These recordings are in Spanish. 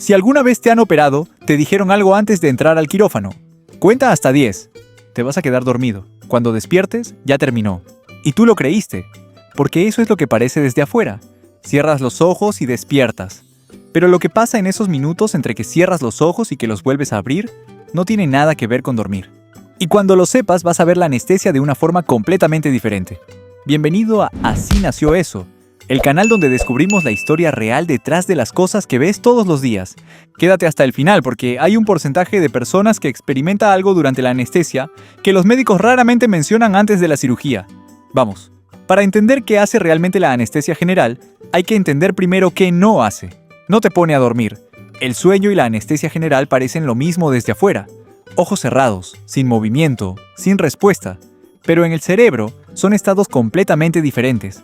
Si alguna vez te han operado, te dijeron algo antes de entrar al quirófano. Cuenta hasta 10. Te vas a quedar dormido. Cuando despiertes, ya terminó. Y tú lo creíste, porque eso es lo que parece desde afuera. Cierras los ojos y despiertas. Pero lo que pasa en esos minutos entre que cierras los ojos y que los vuelves a abrir, no tiene nada que ver con dormir. Y cuando lo sepas, vas a ver la anestesia de una forma completamente diferente. Bienvenido a Así Nació Eso, el canal donde descubrimos la historia real detrás de las cosas que ves todos los días. Quédate hasta el final porque hay un porcentaje de personas que experimenta algo durante la anestesia que los médicos raramente mencionan antes de la cirugía. Vamos, para entender qué hace realmente la anestesia general, hay que entender primero qué no hace. No te pone a dormir. El sueño y la anestesia general parecen lo mismo desde afuera. Ojos cerrados, sin movimiento, sin respuesta. Pero en el cerebro son estados completamente diferentes.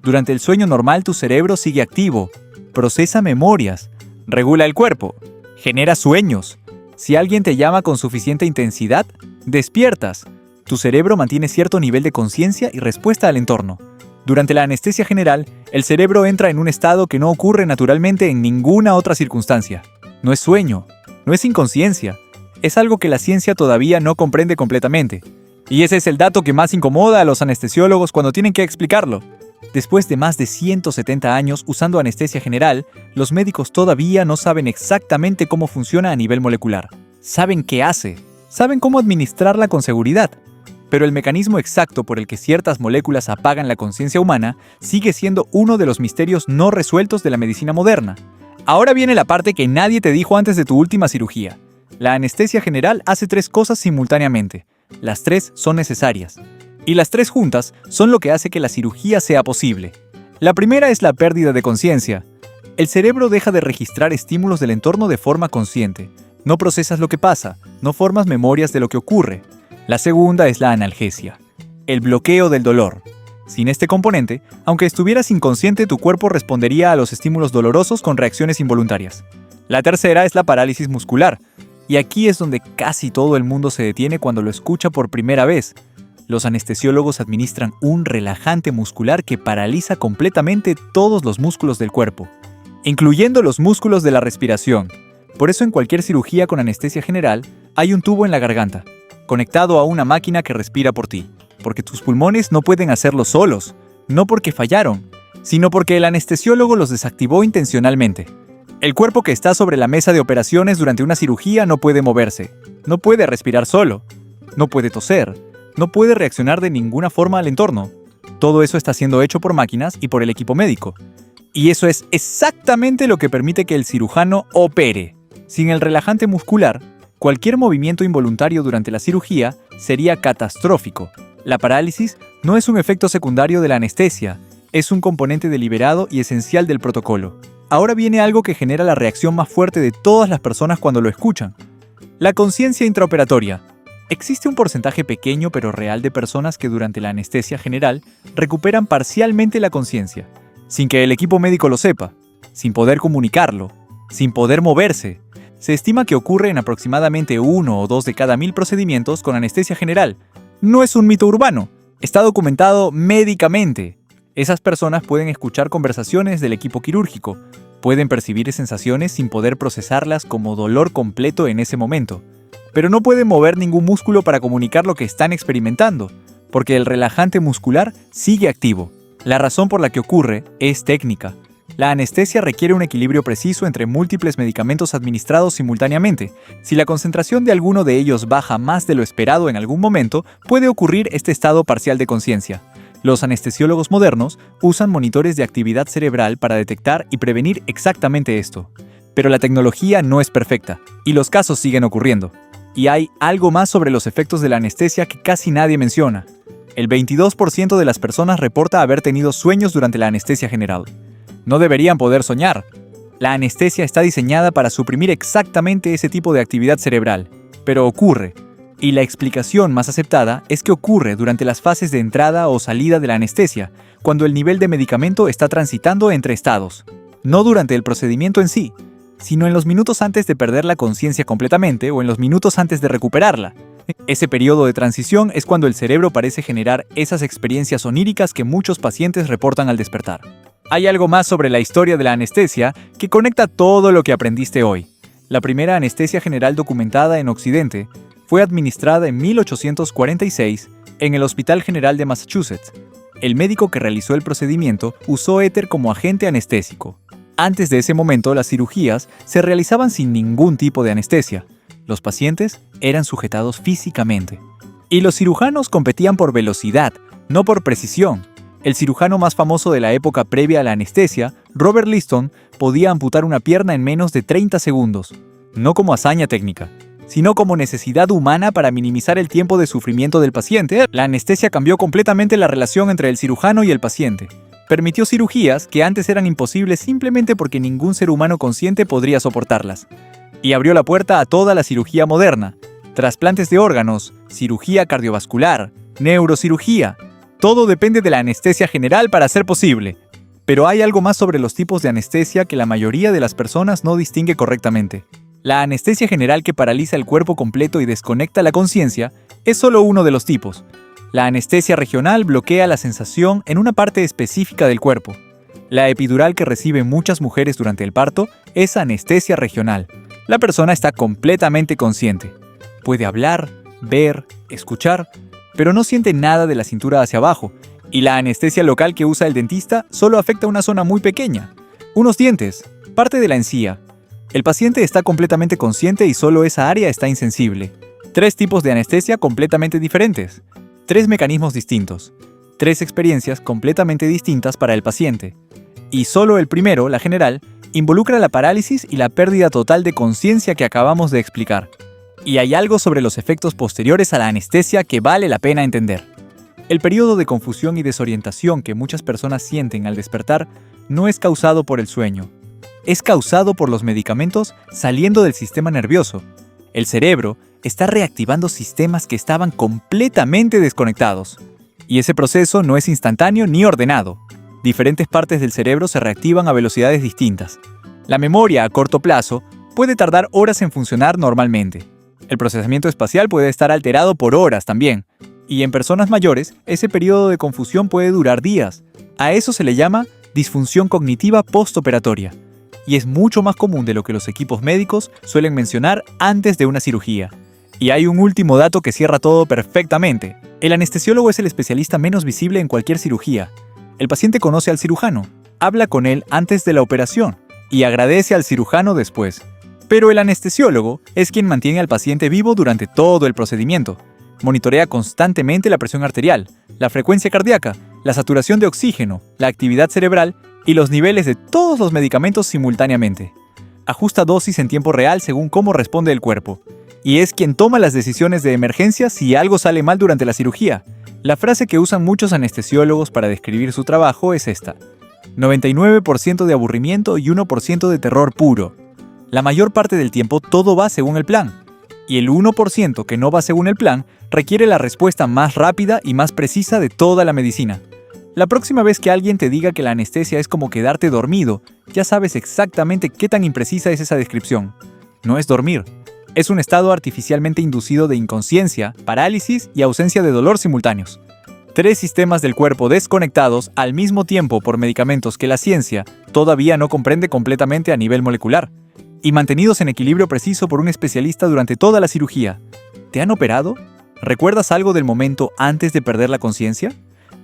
Durante el sueño normal tu cerebro sigue activo, procesa memorias, regula el cuerpo, genera sueños. Si alguien te llama con suficiente intensidad, despiertas. Tu cerebro mantiene cierto nivel de conciencia y respuesta al entorno. Durante la anestesia general, el cerebro entra en un estado que no ocurre naturalmente en ninguna otra circunstancia. No es sueño, no es inconsciencia, es algo que la ciencia todavía no comprende completamente. Y ese es el dato que más incomoda a los anestesiólogos cuando tienen que explicarlo. Después de más de 170 años usando anestesia general, los médicos todavía no saben exactamente cómo funciona a nivel molecular. Saben qué hace, saben cómo administrarla con seguridad. Pero el mecanismo exacto por el que ciertas moléculas apagan la conciencia humana sigue siendo uno de los misterios no resueltos de la medicina moderna. Ahora viene la parte que nadie te dijo antes de tu última cirugía. La anestesia general hace 3 cosas simultáneamente. Las 3 son necesarias. Y las 3 juntas son lo que hace que la cirugía sea posible. La primera es la pérdida de conciencia. El cerebro deja de registrar estímulos del entorno de forma consciente. No procesas lo que pasa, no formas memorias de lo que ocurre. La segunda es la analgesia, el bloqueo del dolor. Sin este componente, aunque estuvieras inconsciente, tu cuerpo respondería a los estímulos dolorosos con reacciones involuntarias. La tercera es la parálisis muscular, y aquí es donde casi todo el mundo se detiene cuando lo escucha por primera vez. Los anestesiólogos administran un relajante muscular que paraliza completamente todos los músculos del cuerpo, incluyendo los músculos de la respiración. Por eso en cualquier cirugía con anestesia general, hay un tubo en la garganta, conectado a una máquina que respira por ti, porque tus pulmones no pueden hacerlo solos, no porque fallaron, sino porque el anestesiólogo los desactivó intencionalmente. El cuerpo que está sobre la mesa de operaciones durante una cirugía no puede moverse, no puede respirar solo, no puede toser, no puede reaccionar de ninguna forma al entorno. Todo eso está siendo hecho por máquinas y por el equipo médico. Y eso es exactamente lo que permite que el cirujano opere. Sin el relajante muscular, cualquier movimiento involuntario durante la cirugía sería catastrófico. La parálisis no es un efecto secundario de la anestesia, es un componente deliberado y esencial del protocolo. Ahora viene algo que genera la reacción más fuerte de todas las personas cuando lo escuchan. La conciencia intraoperatoria. Existe un porcentaje pequeño pero real de personas que durante la anestesia general recuperan parcialmente la conciencia, sin que el equipo médico lo sepa, sin poder comunicarlo, sin poder moverse. Se estima que ocurre en aproximadamente 1 o 2 de cada 1000 procedimientos con anestesia general. No es un mito urbano, está documentado médicamente. Esas personas pueden escuchar conversaciones del equipo quirúrgico, pueden percibir sensaciones sin poder procesarlas como dolor completo en ese momento, pero no pueden mover ningún músculo para comunicar lo que están experimentando, porque el relajante muscular sigue activo. La razón por la que ocurre es técnica. La anestesia requiere un equilibrio preciso entre múltiples medicamentos administrados simultáneamente. Si la concentración de alguno de ellos baja más de lo esperado en algún momento, puede ocurrir este estado parcial de conciencia. Los anestesiólogos modernos usan monitores de actividad cerebral para detectar y prevenir exactamente esto. Pero la tecnología no es perfecta, y los casos siguen ocurriendo. Y hay algo más sobre los efectos de la anestesia que casi nadie menciona. El 22% de las personas reporta haber tenido sueños durante la anestesia general. No deberían poder soñar. La anestesia está diseñada para suprimir exactamente ese tipo de actividad cerebral, pero ocurre. Y la explicación más aceptada es que ocurre durante las fases de entrada o salida de la anestesia, cuando el nivel de medicamento está transitando entre estados. No durante el procedimiento en sí, sino en los minutos antes de perder la conciencia completamente o en los minutos antes de recuperarla. Ese periodo de transición es cuando el cerebro parece generar esas experiencias oníricas que muchos pacientes reportan al despertar. Hay algo más sobre la historia de la anestesia que conecta todo lo que aprendiste hoy. La primera anestesia general documentada en Occidente fue administrada en 1846 en el Hospital General de Massachusetts. El médico que realizó el procedimiento usó éter como agente anestésico. Antes de ese momento, las cirugías se realizaban sin ningún tipo de anestesia. Los pacientes eran sujetados físicamente. Y los cirujanos competían por velocidad, no por precisión. El cirujano más famoso de la época previa a la anestesia, Robert Liston, podía amputar una pierna en menos de 30 segundos. No como hazaña técnica, sino como necesidad humana para minimizar el tiempo de sufrimiento del paciente. La anestesia cambió completamente la relación entre el cirujano y el paciente. Permitió cirugías que antes eran imposibles simplemente porque ningún ser humano consciente podría soportarlas. Y abrió la puerta a toda la cirugía moderna. Trasplantes de órganos, cirugía cardiovascular, neurocirugía. Todo depende de la anestesia general para ser posible. Pero hay algo más sobre los tipos de anestesia que la mayoría de las personas no distingue correctamente. La anestesia general que paraliza el cuerpo completo y desconecta la conciencia es solo uno de los tipos. La anestesia regional bloquea la sensación en una parte específica del cuerpo. La epidural que reciben muchas mujeres durante el parto es anestesia regional. La persona está completamente consciente. Puede hablar, ver, escuchar, pero no siente nada de la cintura hacia abajo. Y la anestesia local que usa el dentista solo afecta una zona muy pequeña. Unos dientes, parte de la encía. El paciente está completamente consciente y solo esa área está insensible. 3 tipos de anestesia completamente diferentes. 3 mecanismos distintos. 3 experiencias completamente distintas para el paciente. Y solo el primero, la general, involucra la parálisis y la pérdida total de conciencia que acabamos de explicar. Y hay algo sobre los efectos posteriores a la anestesia que vale la pena entender. El periodo de confusión y desorientación que muchas personas sienten al despertar no es causado por el sueño. Es causado por los medicamentos saliendo del sistema nervioso. El cerebro está reactivando sistemas que estaban completamente desconectados. Y ese proceso no es instantáneo ni ordenado. Diferentes partes del cerebro se reactivan a velocidades distintas. La memoria a corto plazo puede tardar horas en funcionar normalmente. El procesamiento espacial puede estar alterado por horas también. Y en personas mayores, ese periodo de confusión puede durar días. A eso se le llama disfunción cognitiva postoperatoria. Y es mucho más común de lo que los equipos médicos suelen mencionar antes de una cirugía. Y hay un último dato que cierra todo perfectamente. El anestesiólogo es el especialista menos visible en cualquier cirugía. El paciente conoce al cirujano, habla con él antes de la operación y agradece al cirujano después. Pero el anestesiólogo es quien mantiene al paciente vivo durante todo el procedimiento. Monitorea constantemente la presión arterial, la frecuencia cardíaca, la saturación de oxígeno, la actividad cerebral y los niveles de todos los medicamentos simultáneamente. Ajusta dosis en tiempo real según cómo responde el cuerpo. Y es quien toma las decisiones de emergencia si algo sale mal durante la cirugía. La frase que usan muchos anestesiólogos para describir su trabajo es esta: 99% de aburrimiento y 1% de terror puro. La mayor parte del tiempo todo va según el plan. Y el 1% que no va según el plan requiere la respuesta más rápida y más precisa de toda la medicina. La próxima vez que alguien te diga que la anestesia es como quedarte dormido, ya sabes exactamente qué tan imprecisa es esa descripción. No es dormir. Es un estado artificialmente inducido de inconsciencia, parálisis y ausencia de dolor simultáneos. 3 sistemas del cuerpo desconectados al mismo tiempo por medicamentos que la ciencia todavía no comprende completamente a nivel molecular, y mantenidos en equilibrio preciso por un especialista durante toda la cirugía. ¿Te han operado? ¿Recuerdas algo del momento antes de perder la conciencia?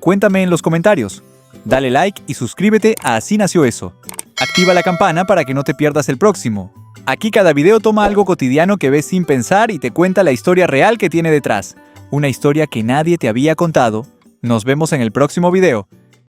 Cuéntame en los comentarios. Dale like y suscríbete a Así Nació Eso. Activa la campana para que no te pierdas el próximo. Aquí cada video toma algo cotidiano que ves sin pensar y te cuenta la historia real que tiene detrás. Una historia que nadie te había contado. Nos vemos en el próximo video.